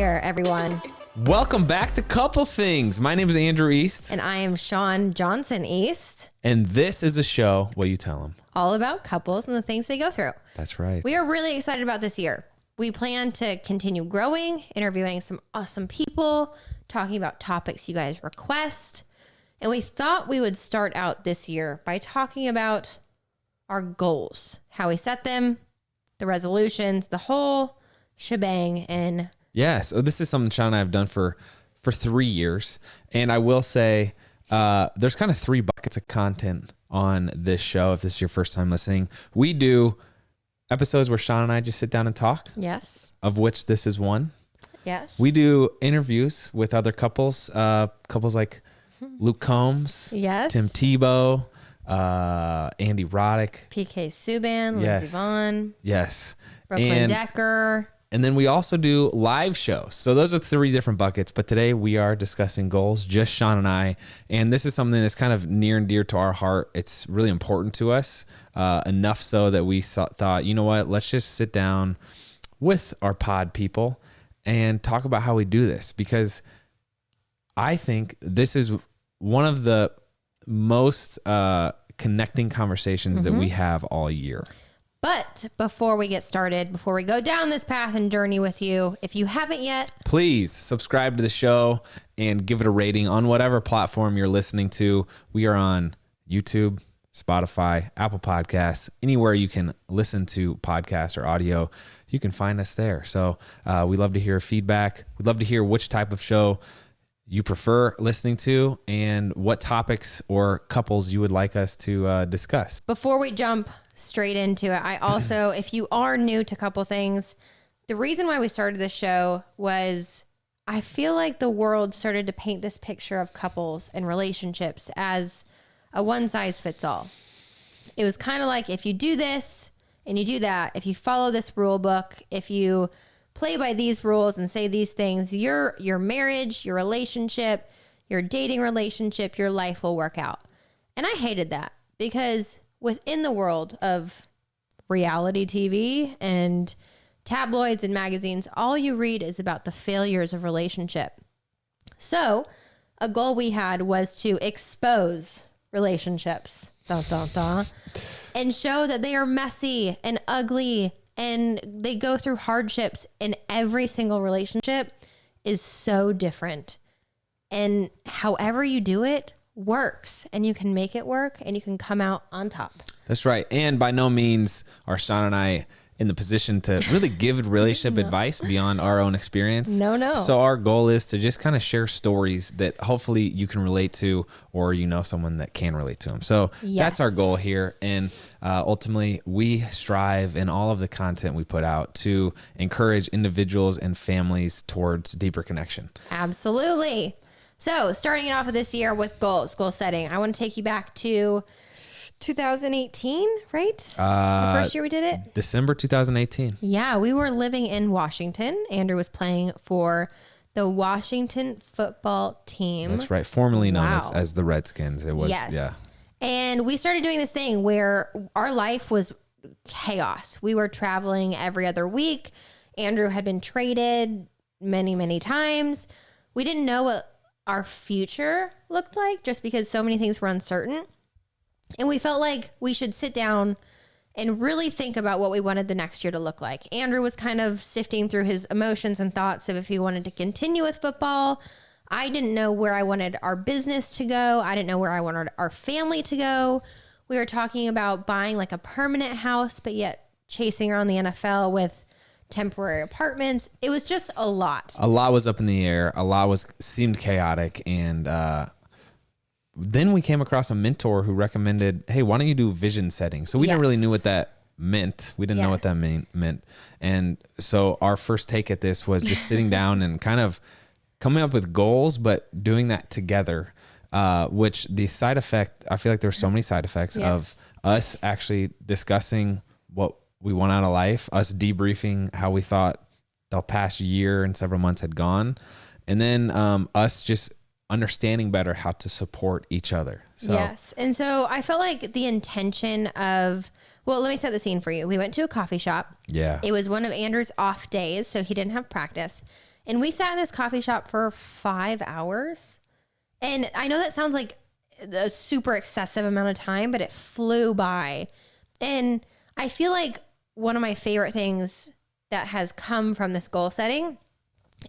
here, everyone. Welcome back to Couple Things. My name is Andrew East. And I am Shawn Johnson East. And this is a show, what you tell them, all about couples and the things they go through. That's right. We are really excited about this year. We plan to continue growing, interviewing some awesome people, talking about topics you guys request. And we thought we would start out this year by talking about our goals, how we set them, the resolutions, the whole shebang. And yeah, so this is something Shawn and I have done for 3 years. And I will say there's kind of 3 buckets of content on this show. If this is your first time listening, we do episodes where Shawn and I just sit down and talk. Yes. Of which this is one. Yes. We do interviews with other couples, couples like Luke Combs, yes, Tim Tebow, Andy Roddick, PK Subban, yes, Lindsey Vonn, yes, Brooklyn Decker. And then we also do live shows. So those are 3 different buckets. But today we are discussing goals, just Shawn and I. And this is something that's kind of near and dear to our heart. It's really important to us, enough so that we thought, you know what, let's just sit down with our pod people and talk about how we do this. Because I think this is one of the most connecting conversations that we have all year. But before we get started, before we go down this path and journey with you, if you haven't yet, please subscribe to the show and give it a rating on whatever platform you're listening to. We are on YouTube, Spotify, Apple Podcasts, anywhere you can listen to podcasts or audio, you can find us there. So we love to hear feedback. We'd love to hear which type of show you prefer listening to and what topics or couples you would like us to discuss. Before we jump straight into it, I also, if you are new to Couple Things, the reason why we started this show was I feel like the world started to paint this picture of couples and relationships as a one size fits all. It was kind of like, if you do this and you do that, if you follow this rule book, if you play by these rules and say these things, your marriage, your relationship, your dating relationship, your life will work out. And I hated that, because within the world of reality TV and tabloids and magazines, all you read is about the failures of relationship. So a goal we had was to expose relationships, and show that they are messy and ugly and they go through hardships, and every single relationship is so different. And however you do it works, and you can make it work, and you can come out on top. That's right. And by no means are Shawn and I in the position to really give relationship advice beyond our own experience. No. So our goal is to just kind of share stories that hopefully you can relate to, or you know someone that can relate to them. So that's our goal here. And ultimately, we strive in all of the content we put out to encourage individuals and families towards deeper connection. Absolutely. So starting it off of this year with goals, goal setting, I want to take you back to 2018, right? The first year we did it? December 2018. Yeah, we were living in Washington. Andrew was playing for the Washington football team. That's right. Formerly known as the Redskins. It was, yeah. And we started doing this thing where our life was chaos. We were traveling every other week. Andrew had been traded many, many times. We didn't know what our future looked like, just because so many things were uncertain. And we felt like we should sit down and really think about what we wanted the next year to look like. Andrew was kind of sifting through his emotions and thoughts of if he wanted to continue with football. I didn't know where I wanted our business to go. I didn't know where I wanted our family to go. We were talking about buying like a permanent house, but yet chasing around the NFL with temporary apartments. It was just a lot. A lot was up in the air. A lot seemed chaotic. And then we came across a mentor who recommended, hey, why don't you do vision setting? So we didn't really know what that meant. We didn't know what that meant. And so our first take at this was just sitting down and kind of coming up with goals, but doing that together, which the side effect, I feel like there's so many side effects of us actually discussing what we want out of life, us debriefing how we thought the past year and several months had gone, and then us just understanding better how to support each other. So. Yes. And so I felt like the intention of, well, let me set the scene for you. We went to a coffee shop. Yeah. It was one of Andrew's off days, so he didn't have practice. And we sat in this coffee shop for 5 hours. And I know that sounds like a super excessive amount of time, but it flew by. And I feel like one of my favorite things that has come from this goal setting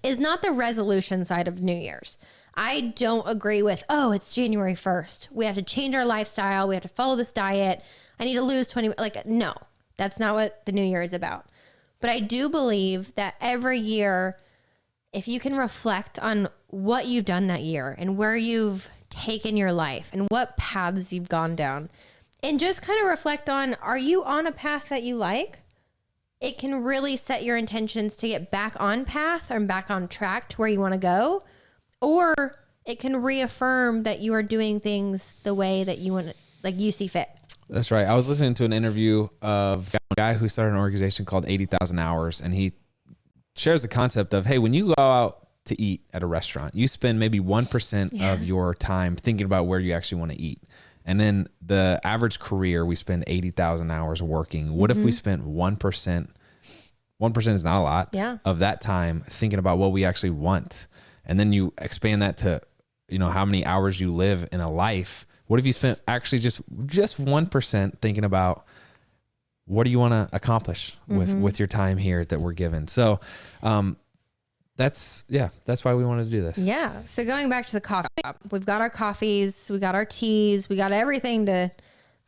is not the resolution side of New Year's. I don't agree with, oh, it's January 1st. We have to change our lifestyle. We have to follow this diet. I need to lose 20. Like, no, that's not what the New Year is about. But I do believe that every year, if you can reflect on what you've done that year and where you've taken your life and what paths you've gone down, and just kind of reflect on, are you on a path that you like? It can really set your intentions to get back on path or back on track to where you want to go. Or it can reaffirm that you are doing things the way that you want, like you see fit. That's right. I was listening to an interview of a guy who started an organization called 80,000 Hours, and he shares the concept of, hey, when you go out to eat at a restaurant, you spend maybe 1% of your time thinking about where you actually want to eat. And then the average career, we spend 80,000 hours working. What if we spent 1%? 1% is not a lot of that time thinking about what we actually want. And then you expand that to, you know, how many hours you live in a life. What if you spent actually just 1% thinking about what do you want to accomplish with your time here that we're given? So, that's why we wanted to do this. Yeah. So going back to the coffee shop, we've got our coffees, we got our teas, we got everything to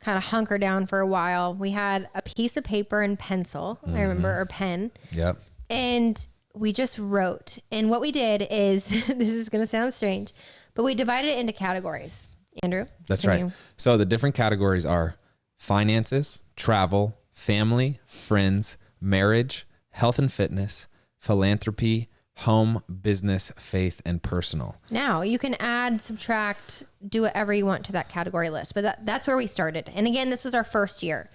kind of hunker down for a while. We had a piece of paper and pencil, I remember, or pen. Yep. And we just wrote. And what we did is, this is going to sound strange, but we divided it into categories. Andrew? That's right. So the different categories are finances, travel, family, friends, marriage, health and fitness, philanthropy, home, business, faith, and personal. Now you can add, subtract, do whatever you want to that category list, but that's where we started. And again, this was our first year.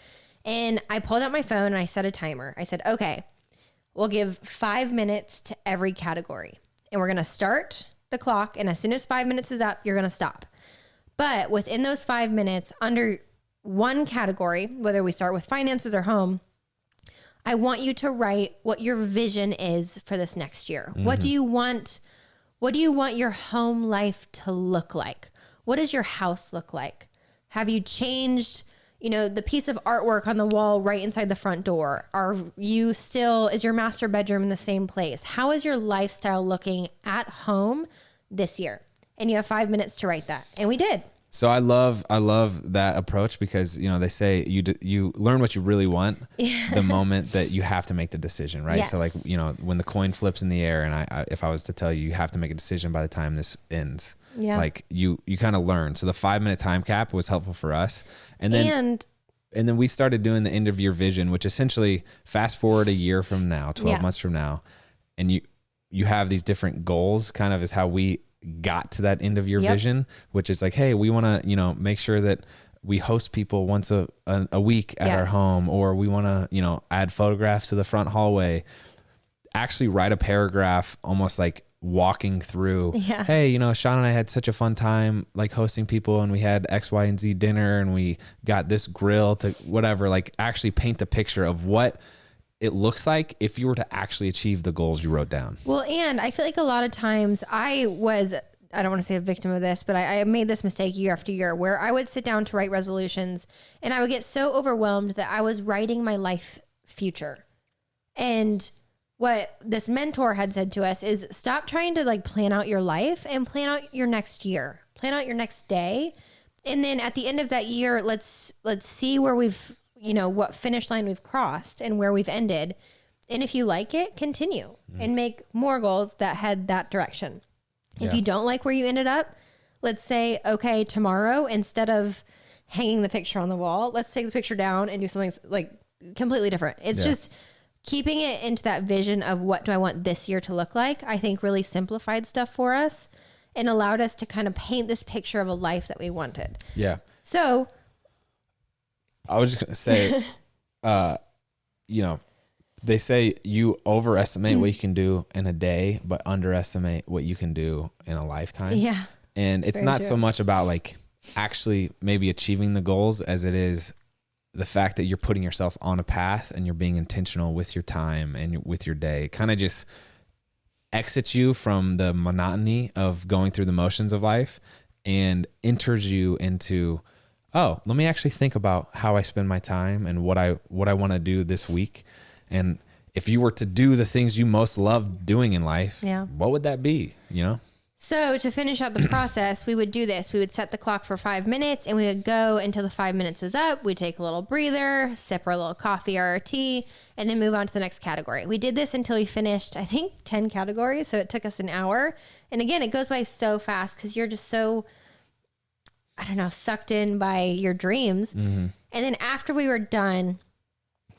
And I pulled out my phone and I set a timer. I said, okay, we'll give 5 minutes to every category. And we're going to start the clock. And as soon as 5 minutes is up, you're going to stop. But within those 5 minutes, under one category, whether we start with finances or home, I want you to write what your vision is for this next year. What do you want? What do you want your home life to look like? What does your house look like? Have you changed, the piece of artwork on the wall right inside the front door? Is your master bedroom in the same place? How is your lifestyle looking at home this year? And you have 5 minutes to write that. And we did. So I love that approach because, they say you learn what you really want the moment that you have to make the decision, right? Yes. So like, when the coin flips in the air and if I was to tell you have to make a decision by the time this ends, like you kind of learn. So the 5 minute time cap was helpful for us. And then we started doing the end of year vision, which essentially fast forward a year from now, 12 months from now. And you have these different goals kind of is how we got to that end of year vision, which is like, hey, we want to, make sure that we host people once a week at our home, or we want to, add photographs to the front hallway, actually write a paragraph, almost like walking through, hey, Shawn and I had such a fun time, like hosting people, and we had X, Y, and Z dinner, and we got this grill to whatever, like actually paint the picture of what it looks like if you were to actually achieve the goals you wrote down. Well, and I feel like a lot of times I don't want to say a victim of this, but I made this mistake year after year where I would sit down to write resolutions and I would get so overwhelmed that I was writing my life future. And what this mentor had said to us is stop trying to like plan out your life and plan out your next year, plan out your next day. And then at the end of that year, let's see where we've, what finish line we've crossed and where we've ended. And if you like it, continue and make more goals that head that direction. If you don't like where you ended up, let's say, okay, tomorrow, instead of hanging the picture on the wall, let's take the picture down and do something like completely different. It's just keeping it into that vision of what do I want this year to look like, I think really simplified stuff for us and allowed us to kind of paint this picture of a life that we wanted. Yeah. So I was just going to say, they say you overestimate what you can do in a day, but underestimate what you can do in a lifetime. Yeah. And it's not so much about like actually maybe achieving the goals as it is the fact that you're putting yourself on a path and you're being intentional with your time and with your day. Kind of just exits you from the monotony of going through the motions of life and enters you into, oh, let me actually think about how I spend my time and what I want to do this week. And if you were to do the things you most love doing in life, what would that be? You know? So to finish out the process, we would do this. We would set the clock for 5 minutes and we would go until the 5 minutes was up. We'd take a little breather, sip our little coffee or our tea, and then move on to the next category. We did this until we finished, I think, 10 categories. So it took us an hour. And again, it goes by so fast because you're just so, I don't know, sucked in by your dreams. Mm-hmm. And then after we were done,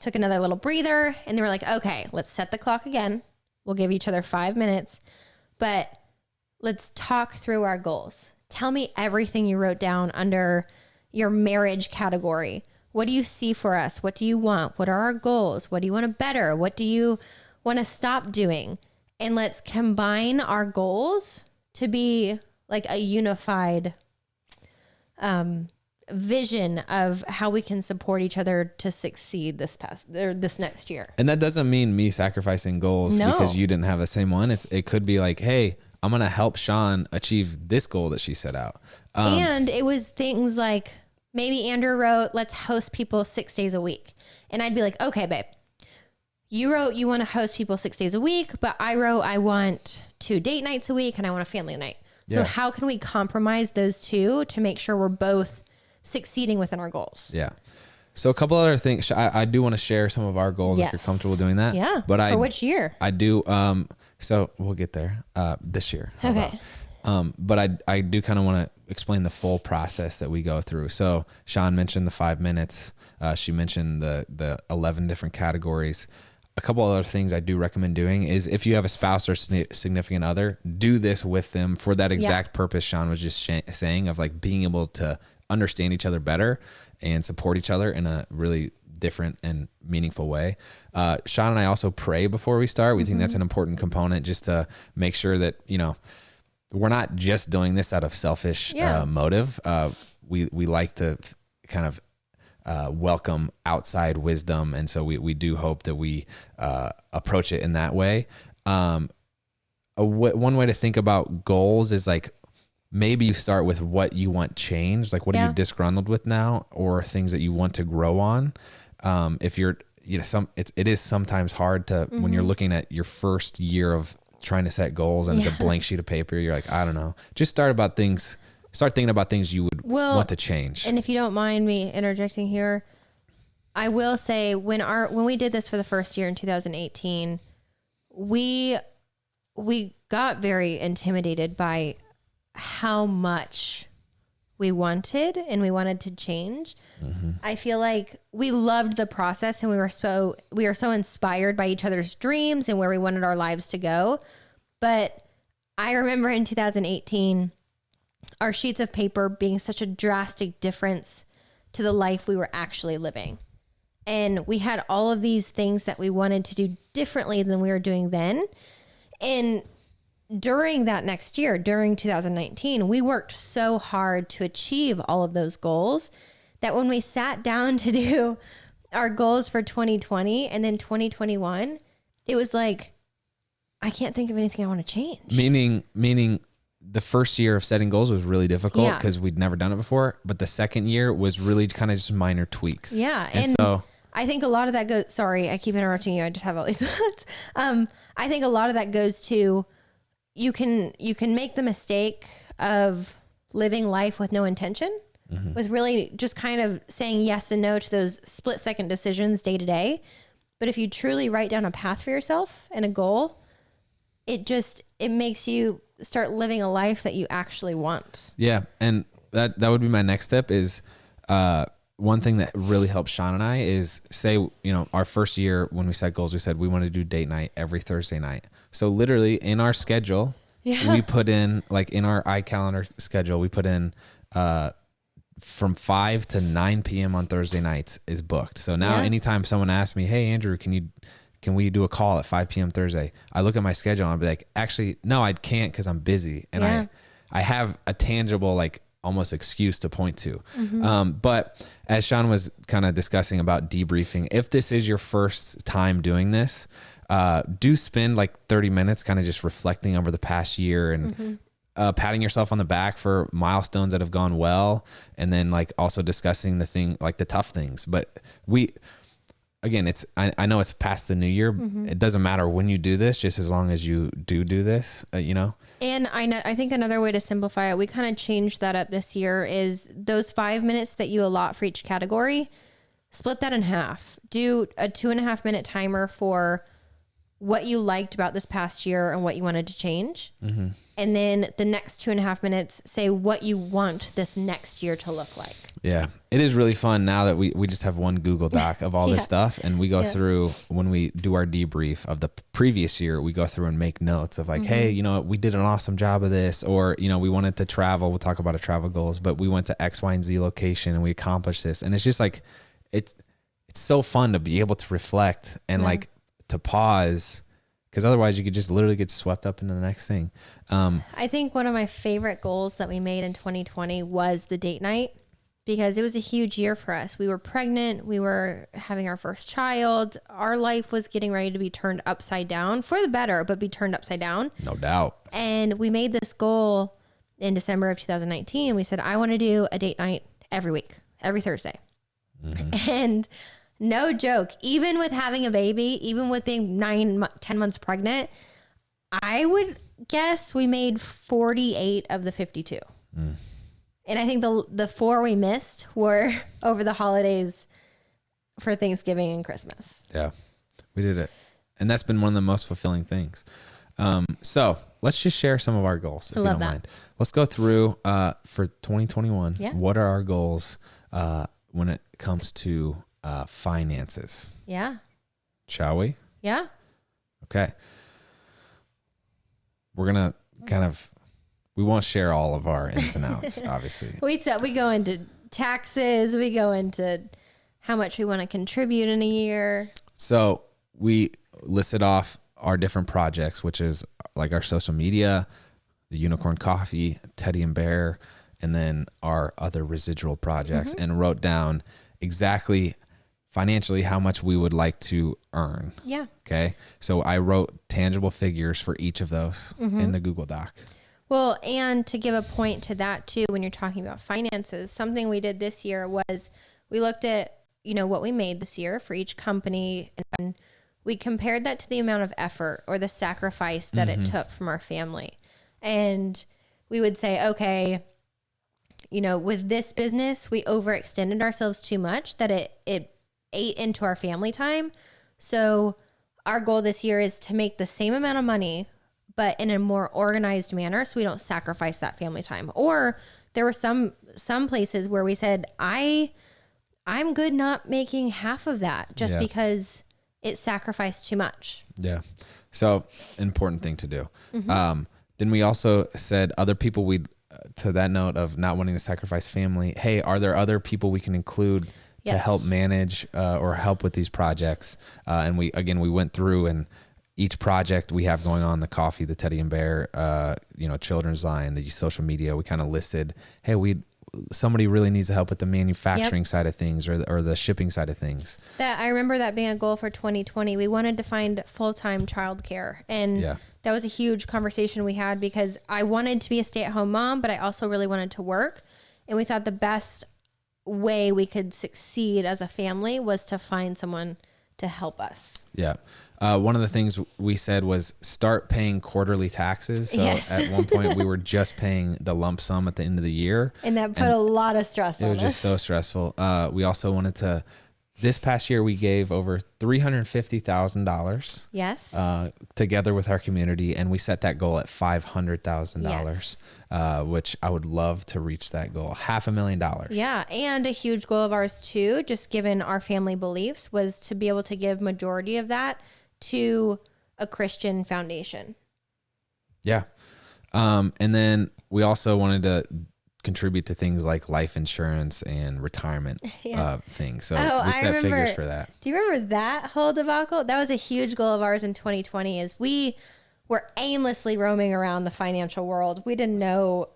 took another little breather and they were like, okay, let's set the clock again. We'll give each other 5 minutes, but let's talk through our goals. Tell me everything you wrote down under your marriage category. What do you see for us? What do you want? What are our goals? What do you want to better? What do you want to stop doing? And let's combine our goals to be like a unified vision of how we can support each other to succeed this next year. And that doesn't mean me sacrificing goals because you didn't have the same one. It could be like, hey, I'm going to help Shawn achieve this goal that she set out. And it was things like maybe Andrew wrote, let's host people 6 days a week. And I'd be like, okay, babe, you wrote you want to host people 6 days a week, but I wrote I want 2 date nights a week and I want a family night. So how can we compromise those two to make sure we're both succeeding within our goals? Yeah. So a couple other things. I do want to share some of our goals if you're comfortable doing that. Yeah. But for which year? I do. So we'll get there this year. Okay. But I do kind of want to explain the full process that we go through. So Shawn mentioned the 5 minutes. She mentioned the 11 different categories. A couple other things I do recommend doing is if you have a spouse or significant other, do this with them for that exact purpose Shawn was just saying of like being able to understand each other better and support each other in a really different and meaningful way. Shawn and I also pray before we start. We think that's an important component just to make sure that, you know, we're not just doing this out of selfish motive. We like to kind of welcome outside wisdom. And so we do hope that we approach it in that way. One way to think about goals is like, maybe you start with what you want changed, like what are you disgruntled with now, or things that you want to grow on. If you're, you know, it is sometimes hard to, when you're looking at your first year of trying to set goals and it's a blank sheet of paper, you're like, I don't know, just start thinking about things you would want to change. And if you don't mind me interjecting here, I will say when we did this for the first year in 2018, we got very intimidated by how much we wanted to change. I feel like we loved the process and we were so inspired by each other's dreams and where we wanted our lives to go. But I remember in 2018, our sheets of paper being such a drastic difference to the life we were actually living. And we had all of these things that we wanted to do differently than we were doing then. And during that next year, during 2019, we worked so hard to achieve all of those goals that when we sat down to do our goals for 2020 and then 2021, it was like, I can't think of anything I want to change. Meaning the first year of setting goals was really difficult because we'd never done it before. But the second year was really kind of just minor tweaks. Yeah. And so I think a lot of that goes, sorry, I keep interrupting you. I just have all these thoughts. I think a lot of that goes to, you can make the mistake of living life with no intention, with really just kind of saying yes and no to those split second decisions day to day. But if you truly write down a path for yourself and a goal, it makes you start living a life that you actually want. Yeah. And that would be my next step is, one thing that really helped Shawn and I is say, you know, our first year when we set goals, we said we want to do date night every Thursday night. So literally in our schedule, we put in, like in our iCalendar schedule, we put in from 5 to 9 p.m. on Thursday nights is booked. So now anytime someone asks me, hey, Andrew, can we do a call at 5 p.m. Thursday? I look at my schedule and I'll be like, actually, no, I can't because I'm busy. And I have a tangible, like almost excuse to point to. But as Shawn was kind of discussing about debriefing, if this is your first time doing this, do spend like 30 minutes kind of just reflecting over the past year and patting yourself on the back for milestones that have gone well. And then like also discussing the tough things. But again, I know it's past the new year. It doesn't matter when you do this, just as long as you do this, And I think another way to simplify it, we kind of changed that up this year, is those 5 minutes that you allot for each category, split that in half. Do a 2.5 minute timer for what you liked about this past year and what you wanted to change. And then the next 2.5 minutes, say what you want this next year to look like. Yeah. It is really fun now that we just have one Google Doc of all this stuff. And we go through, when we do our debrief of the previous year, we go through and make notes of like, hey, we did an awesome job of this, or, we wanted to travel. We'll talk about our travel goals, but we went to X, Y, and Z location and we accomplished this. And it's just like, it's so fun to be able to reflect and like to pause, because otherwise you could just literally get swept up into the next thing. I think one of my favorite goals that we made in 2020 was the date night, because it was a huge year for us. We were pregnant. We were having our first child. Our life was getting ready to be turned upside down, for the better, but be turned upside down. No doubt. And we made this goal in December of 2019. We said, I want to do a date night every week, every Thursday. And no joke, even with having a baby, even with being 10 months pregnant, I would guess we made 48 of the 52. And I think the 4 we missed were over the holidays for Thanksgiving and Christmas. Yeah, we did it. And that's been one of the most fulfilling things. So let's just share some of our goals, if you don't mind. Let's go through for 2021. Yeah. What are our goals when it comes to finances? Yeah. Shall we? Yeah. Okay. We're going to we won't share all of our ins and outs, obviously. We go into taxes. We go into how much we want to contribute in a year. So we listed off our different projects, which is like our social media, the Unicorn Coffee, Teddy and Bear, and then our other residual projects, and wrote down exactly financially how much we would like to earn. Yeah. Okay. So I wrote tangible figures for each of those in the Google Doc. Well, and to give a point to that too, when you're talking about finances, something we did this year was we looked at, what we made this year for each company, and we compared that to the amount of effort or the sacrifice that it took from our family. And we would say, okay, with this business, we overextended ourselves too much, that it ate into our family time. So our goal this year is to make the same amount of money, but in a more organized manner, so we don't sacrifice that family time. Or there were some places where we said, I'm good not making half of that just because it sacrificed too much. Yeah. So important thing to do. Then we also said other people to that note of not wanting to sacrifice family. Hey, are there other people we can include to help manage or help with these projects? And we went through, and each project we have going on, the coffee, the Teddy and Bear, children's line, the social media, we kind of listed, hey, somebody really needs help with the manufacturing side of things or the shipping side of things. That I remember that being a goal for 2020. We wanted to find full-time childcare, and that was a huge conversation we had, because I wanted to be a stay-at-home mom, but I also really wanted to work. And we thought the best way we could succeed as a family was to find someone to help us. Yeah. One of the things we said was start paying quarterly taxes. So at one point we were just paying the lump sum at the end of the year. And that put a lot of stress on us. It was just so stressful. We also wanted to, this past year we gave over $350,000. Yes. Together with our community, and we set that goal at $500,000, which I would love to reach that goal, $500,000. Yeah, and a huge goal of ours too, just given our family beliefs, was to be able to give majority of that to a Christian foundation. Yeah. And then we also wanted to contribute to things like life insurance and retirement things. So we set figures for that. Do you remember that whole debacle? That was a huge goal of ours in 2020, is we were aimlessly roaming around the financial world. We didn't know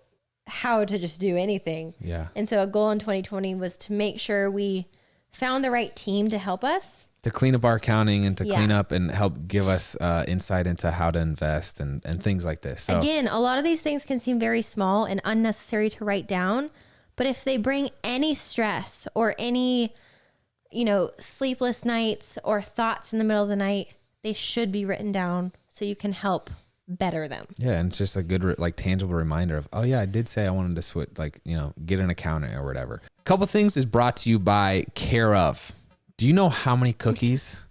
how to just do anything. Yeah. And so a goal in 2020 was to make sure we found the right team to help us. to clean up our accounting and to clean up and help give us insight into how to invest and things like this. So again, a lot of these things can seem very small and unnecessary to write down, but if they bring any stress or any, sleepless nights or thoughts in the middle of the night, they should be written down so you can help better them. Yeah, and it's just a good tangible reminder of, oh yeah, I did say I wanted to switch, get an accountant or whatever. A couple things is brought to you by Care of. Do you know how many cookies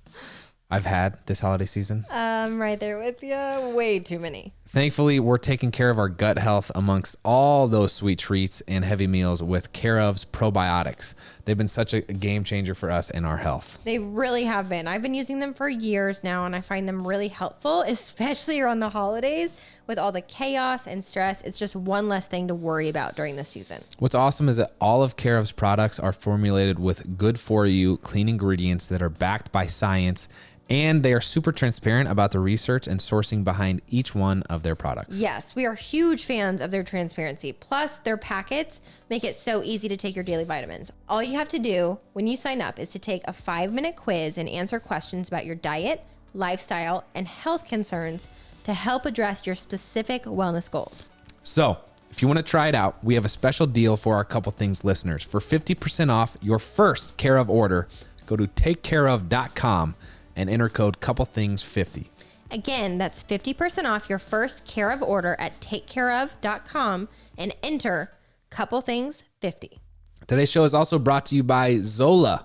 I've had this holiday season? I'm right there with you. Way too many. Thankfully, we're taking care of our gut health amongst all those sweet treats and heavy meals with Care of's probiotics. They've been such a game changer for us and our health. They really have been. I've been using them for years now, and I find them really helpful, especially around the holidays with all the chaos and stress. It's just one less thing to worry about during this season. What's awesome is that all of Care of's products are formulated with good for you, clean ingredients that are backed by science, and they are super transparent about the research and sourcing behind each one of their products. Yes, we are huge fans of their transparency. Plus, their packets make it so easy to take your daily vitamins. All you have to do when you sign up is to take a 5-minute quiz and answer questions about your diet, lifestyle, and health concerns to help address your specific wellness goals. So, if you want to try it out, we have a special deal for our Couple Things listeners. For 50% off your first Care of order, go to takecareof.com and enter code CoupleThings50. Again, that's 50% off your first Care of order at takecareof.com and enter CoupleThings50. Today's show is also brought to you by Zola.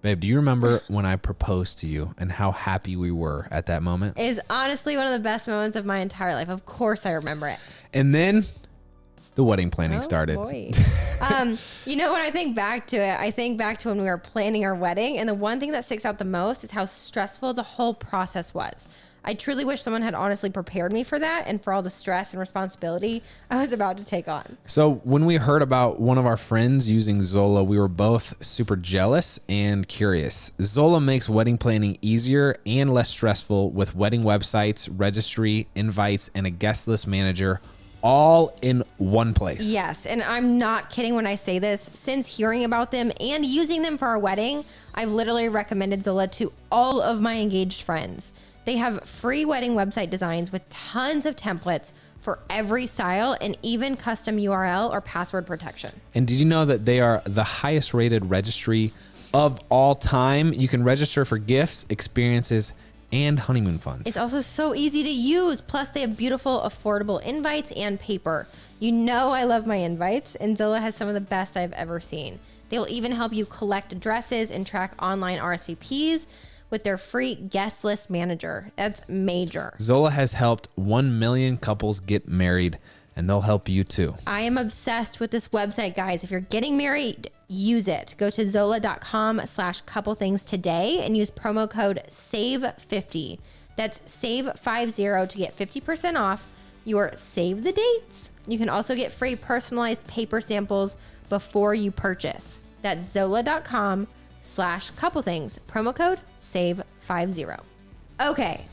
Babe, do you remember when I proposed to you and how happy we were at that moment? It is honestly one of the best moments of my entire life. Of course I remember it. And then the wedding planning started. Boy. When I think back to it, I think back to when we were planning our wedding. And the one thing that sticks out the most is how stressful the whole process was. I truly wish someone had honestly prepared me for that and for all the stress and responsibility I was about to take on. So when we heard about one of our friends using Zola, we were both super jealous and curious. Zola makes wedding planning easier and less stressful with wedding websites, registry, invites, and a guest list manager all in one place. Yes, and I'm not kidding when I say this. Since hearing about them and using them for our wedding, I've literally recommended Zola to all of my engaged friends. They have free wedding website designs with tons of templates for every style and even custom URL or password protection. And did you know that they are the highest rated registry of all time? You can register for gifts, experiences, and honeymoon funds. It's also so easy to use. Plus, they have beautiful, affordable invites and paper. You know I love my invites, and Zola has some of the best I've ever seen. They will even help you collect addresses and track online RSVPs with their free guest list manager. That's major. Zola has helped 1 million couples get married, and they'll help you too. I am obsessed with this website, guys. If you're getting married, use it. Go to zola.com/couplethings today and use promo code SAVE50. That's SAVE50 to get 50% off your save the dates. You can also get free personalized paper samples before you purchase. That's zola.com/couplethings, promo code SAVE50. Okay.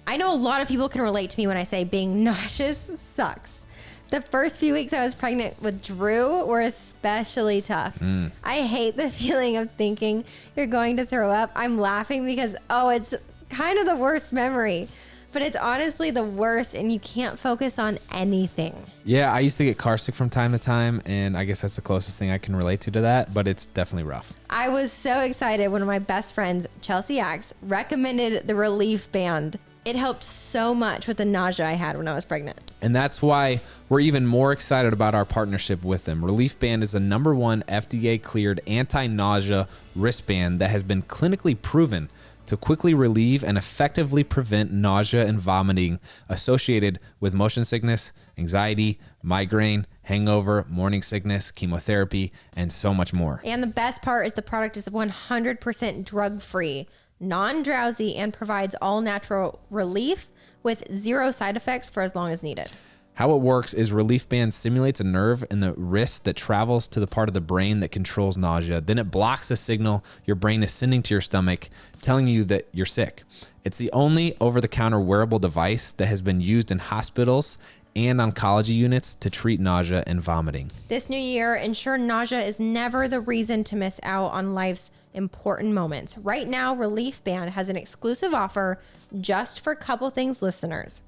I know a lot of people can relate to me when I say being nauseous sucks. The first few weeks I was pregnant with Drew were especially tough. I hate the feeling of thinking you're going to throw up. I'm laughing because, it's kind of the worst memory. But it's honestly the worst, and you can't focus on anything. Yeah, I used to get car sick from time to time, and I guess that's the closest thing I can relate to that, but it's definitely rough. I was so excited when my best friends, Chelsea Axe, recommended the Relief Band. It helped so much with the nausea I had when I was pregnant. And that's why we're even more excited about our partnership with them. Relief Band is the #1 FDA-cleared anti-nausea wristband that has been clinically proven to quickly relieve and effectively prevent nausea and vomiting associated with motion sickness, anxiety, migraine, hangover, morning sickness, chemotherapy, and so much more. And the best part is the product is 100% drug-free, non-drowsy, and provides all-natural relief with 0 side effects for as long as needed. How it works is Relief Band stimulates a nerve in the wrist that travels to the part of the brain that controls nausea. Then it blocks the signal your brain is sending to your stomach, telling you that you're sick. It's the only over-the-counter wearable device that has been used in hospitals and oncology units to treat nausea and vomiting. This new year, ensure nausea is never the reason to miss out on life's important moments. Right now, Relief Band has an exclusive offer just for Couple Things listeners.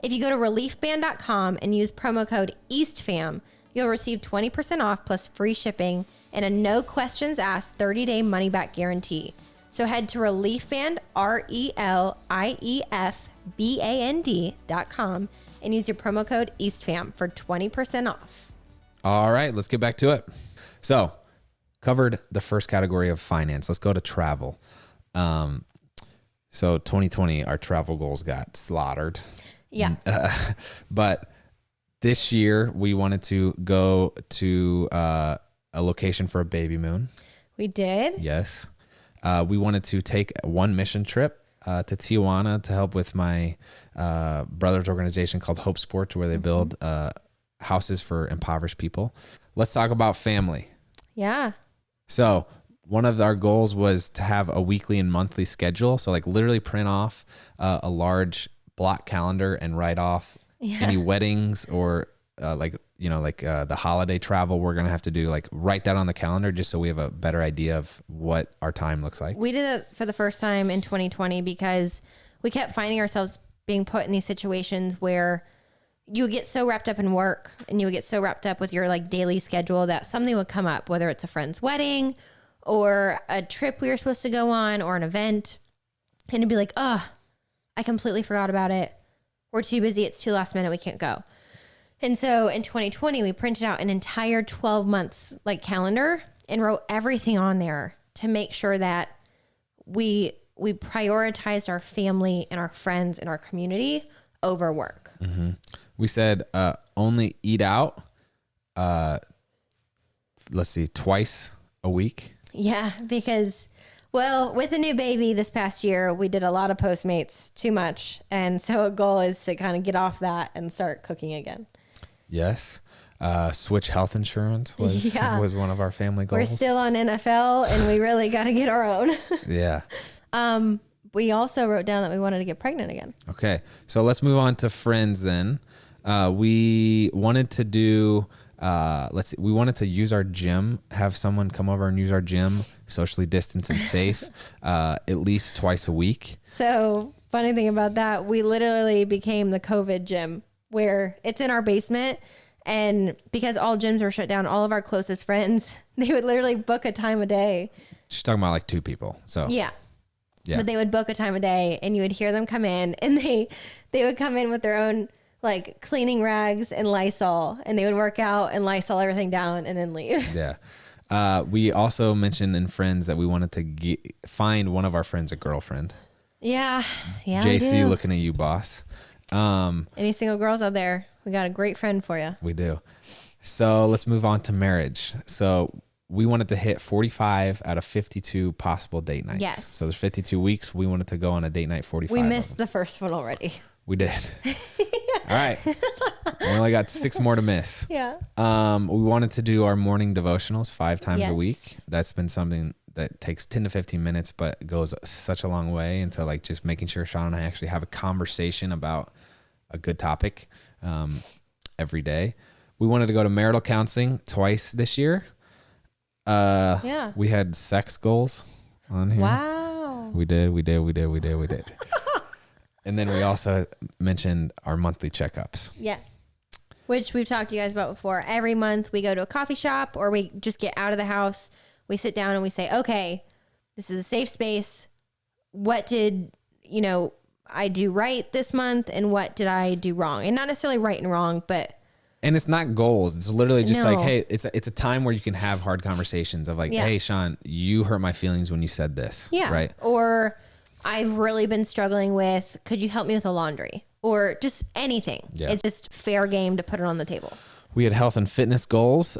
If you go to reliefband.com and use promo code EASTFAM, you'll receive 20% off plus free shipping and a no questions asked 30-day money-back guarantee. So head to reliefband, reliefband.com, and use your promo code EASTFAM for 20% off. All right, let's get back to it. So, covered the first category of finance. Let's go to travel. So 2020, our travel goals got slaughtered. Yeah. But this year, we wanted to go to a location for a baby moon. We did? Yes. We wanted to take one mission trip to Tijuana to help with my brother's organization called Hope Sports, where they build houses for impoverished people. Let's talk about family. Yeah. So one of our goals was to have a weekly and monthly schedule. So like literally print off a large block calendar and write off any weddings or the holiday travel we're going to have to do, like write that on the calendar just so we have a better idea of what our time looks like. We did it for the first time in 2020 because we kept finding ourselves being put in these situations where you would get so wrapped up in work and you would get so wrapped up with your like daily schedule that something would come up, whether it's a friend's wedding or a trip we were supposed to go on or an event. And it'd be like, oh, I completely forgot about it. We're too busy. It's too last minute. We can't go. And so in 2020, we printed out an entire 12 months like calendar and wrote everything on there to make sure that we prioritized our family and our friends and our community over work. Mm-hmm. We said only eat out, twice a week. Yeah, because, well, with a new baby this past year, we did a lot of Postmates, too much. And so a goal is to kind of get off that and start cooking again. Yes. Switch health insurance was one of our family goals. We're still on NFL and we really got to get our own. Yeah. We also wrote down that we wanted to get pregnant again. Okay. So let's move on to friends then. We wanted to do, we wanted to use our gym, have someone come over and use our gym, socially distanced and safe, at least twice a week. So funny thing about that, we literally became the COVID gym where it's in our basement. And because all gyms were shut down, all of our closest friends, they would literally book a time a day. She's talking about like 2 people. So yeah. But they would book a time a day and you would hear them come in and they would come in with their own like cleaning rags and Lysol and they would work out and Lysol everything down and then leave. Yeah. We also mentioned in friends that we wanted to find one of our friends a girlfriend. Yeah. Yeah. JC, looking at you, boss. Any single girls out there? We got a great friend for you. We do. So let's move on to marriage. So we wanted to hit 45 out of 52 possible date nights. Yes. So there's 52 weeks. We wanted to go on a date night 45. We missed the first one already. We did. All right. We only got 6 more to miss. Yeah. We wanted to do our morning devotionals 5 times a week. Yes. That's been something that takes 10 to 15 minutes, but goes such a long way into like just making sure Shawn and I actually have a conversation about a good topic every day. We wanted to go to marital counseling twice this year. We had sex goals on here. Wow. We did. And then we also mentioned our monthly checkups. Yeah. Which we've talked to you guys about before. Every month we go to a coffee shop or we just get out of the house. We sit down and we say, okay, this is a safe space. What did, I do right this month and what did I do wrong? And not necessarily right and wrong, but. And it's not goals. It's literally just like, hey, it's a time where you can have hard conversations of like, hey, Shawn, you hurt my feelings when you said this. Yeah. Right. Or I've really been struggling with, could you help me with the laundry? Or just anything. Yeah. It's just fair game to put it on the table. We had health and fitness goals.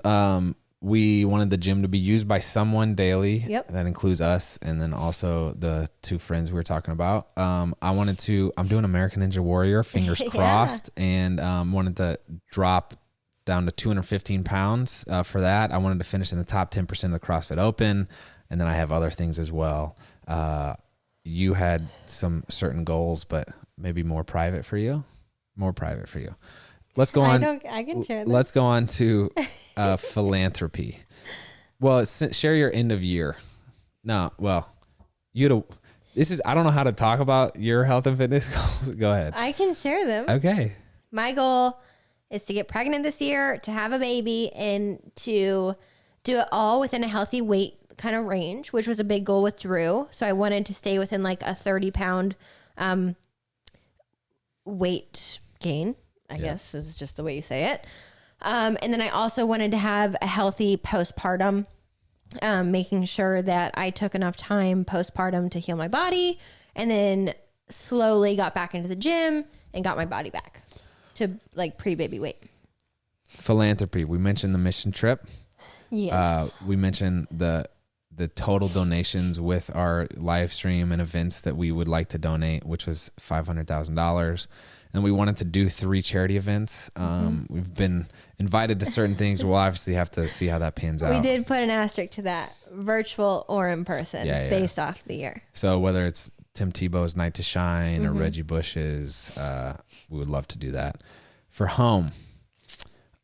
We wanted the gym to be used by someone daily. Yep. That includes us. And then also the 2 friends we were talking about. I'm doing American Ninja Warrior, fingers crossed. And wanted to drop down to 215 pounds for that. I wanted to finish in the top 10% of the CrossFit Open. And then I have other things as well. You had some certain goals, but maybe more private for you. let's go on. I can share them. Let's go on to philanthropy. Well, share your end of year. No, well, I don't know how to talk about your health and fitness goals. Go ahead. I can share them. Okay. My goal is to get pregnant this year, to have a baby, and to do it all within a healthy weight kind of range, which was a big goal with Drew. So I wanted to stay within like a 30-pound weight gain, I guess is just the way you say it. And then I also wanted to have a healthy postpartum, making sure that I took enough time postpartum to heal my body, and then slowly got back into the gym and got my body back to like pre-baby weight. Philanthropy. We mentioned the mission trip. Yes. We mentioned the total donations with our live stream and events that we would like to donate, which was $500,000. And we wanted to do 3 charity events. We've been invited to certain things. We'll obviously have to see how that pans out. We did put an asterisk to that, virtual or in person, based off the year. So whether it's Tim Tebow's Night to Shine or Reggie Bush's, we would love to do that. For home,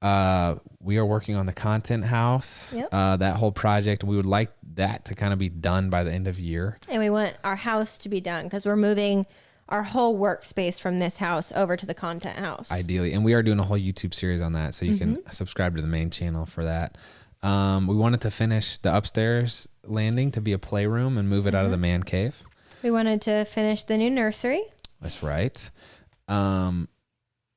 we are working on the content house. Yep. That whole project, we would like that to kind of be done by the end of year. And we want our house to be done because we're moving our whole workspace from this house over to the content house. Ideally. And we are doing a whole YouTube series on that. So you can subscribe to the main channel for that. We wanted to finish the upstairs landing to be a playroom and move it out of the man cave. We wanted to finish the new nursery. That's right.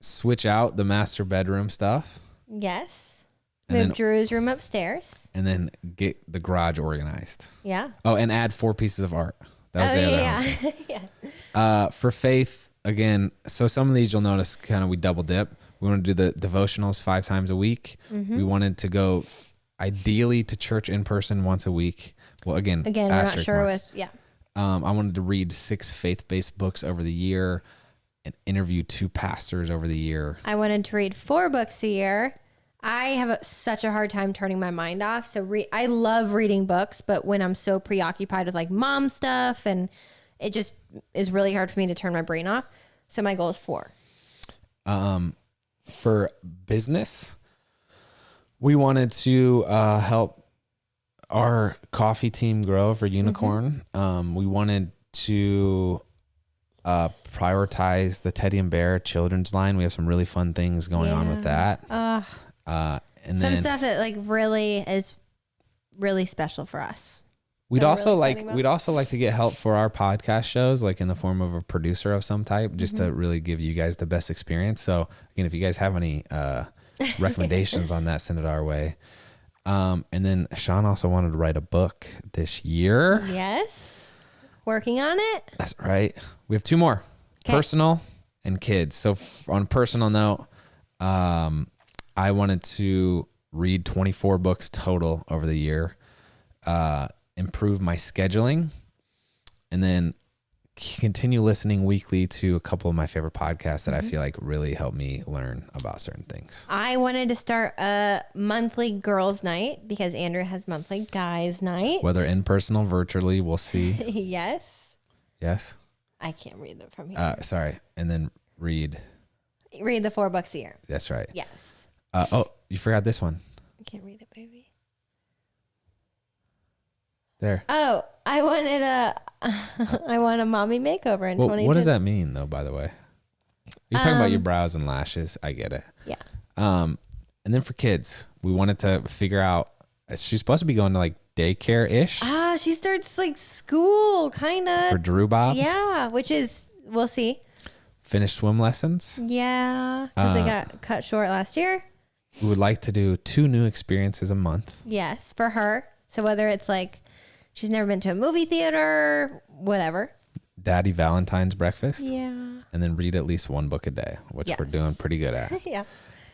Switch out the master bedroom stuff. Yes. And Move then- Drew's room upstairs. And then get the garage organized. Yeah. Oh, and add 4 pieces of art. That was the other one. Yeah. For faith, again, so some of these you'll notice kind of we double dip. We want to do the devotionals 5 times a week. We wanted to go ideally to church in person once a week. Well, again, We're not sure mark. I wanted to read 6 faith-based books over the year and interview 2 pastors over the year. I wanted to read 4 books a year. I have such a hard time turning my mind off. So I love reading books, but when I'm so preoccupied with like mom stuff, and it just is really hard for me to turn my brain off. So my goal is 4. For business, we wanted to help our coffee team grow for Unicorn. We wanted to prioritize the Teddy and Bear children's line. We have some really fun things going on with that. And some then stuff that like really is really special for us. we'd that we're also really excited about. like to get help for our podcast shows, like in the form of a producer of some type, just to really give you guys the best experience. So again, if you guys have any recommendations on that, send it our way. And then Shawn also wanted to write a book this year. Yes. Working on it. That's right. We have 2 more. 'Kay. Personal and kids. So on a personal note, I wanted to read 24 books total over the year, improve my scheduling, and then continue listening weekly to a couple of my favorite podcasts that I feel like really help me learn about certain things. I wanted to start a monthly girls' night because Andrew has monthly guys' night. Whether in person or virtually, we'll see. Yes. Yes? I can't read them from here. Sorry. And then read. Read the 4 books a year. That's right. Yes. Oh, you forgot this one. I can't read it, baby. There. Oh, I want a mommy makeover in 2020. What does that mean, though, by the way? You're talking about your brows and lashes. I get it. Yeah. And then for kids, we wanted to figure out, she's supposed to be going to like daycare-ish She starts like school, kind for of. Drew Bob. Yeah, which is, we'll see. Finish swim lessons. Yeah, because they got cut short last year. We would like to do 2 new experiences a month. Yes, for her. So whether it's like she's never been to a movie theater, whatever. Daddy Valentine's breakfast. Yeah. And then read at least 1 book a day, which we're doing pretty good at. Yeah.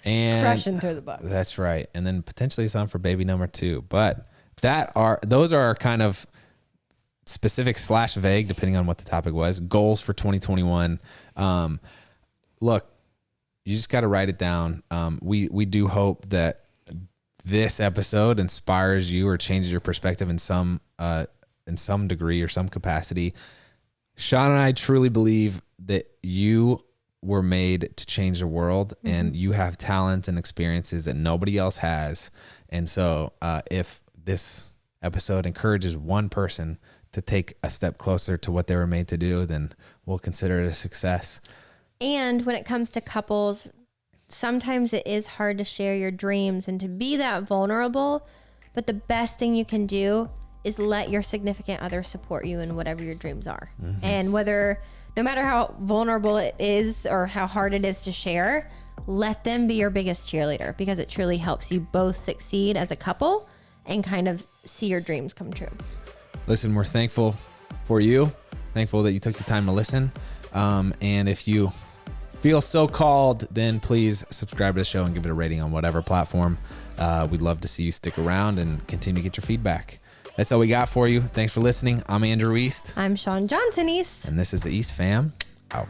And Crushing through the books. That's right. And then potentially some for baby number 2. But those are kind of specific / vague, depending on what the topic was, goals for 2021. Look, you just got to write it down. We do hope that this episode inspires you or changes your perspective in some degree or some capacity. Shawn and I truly believe that you were made to change the world, and you have talents and experiences that nobody else has. And so if this episode encourages one person to take a step closer to what they were made to do, then we'll consider it a success. And when it comes to couples, sometimes it is hard to share your dreams and to be that vulnerable, but the best thing you can do is let your significant other support you in whatever your dreams are. And no matter how vulnerable it is or how hard it is to share, let them be your biggest cheerleader, because it truly helps you both succeed as a couple and kind of see your dreams come true. Listen, we're thankful for you. Thankful that you took the time to listen. And if you feel so called, then please subscribe to the show and give it a rating on whatever platform. We'd love to see you stick around and continue to get your feedback. That's all we got for you. Thanks for listening. I'm Andrew East. I'm Shawn Johnson East. And this is the East Fam. Out.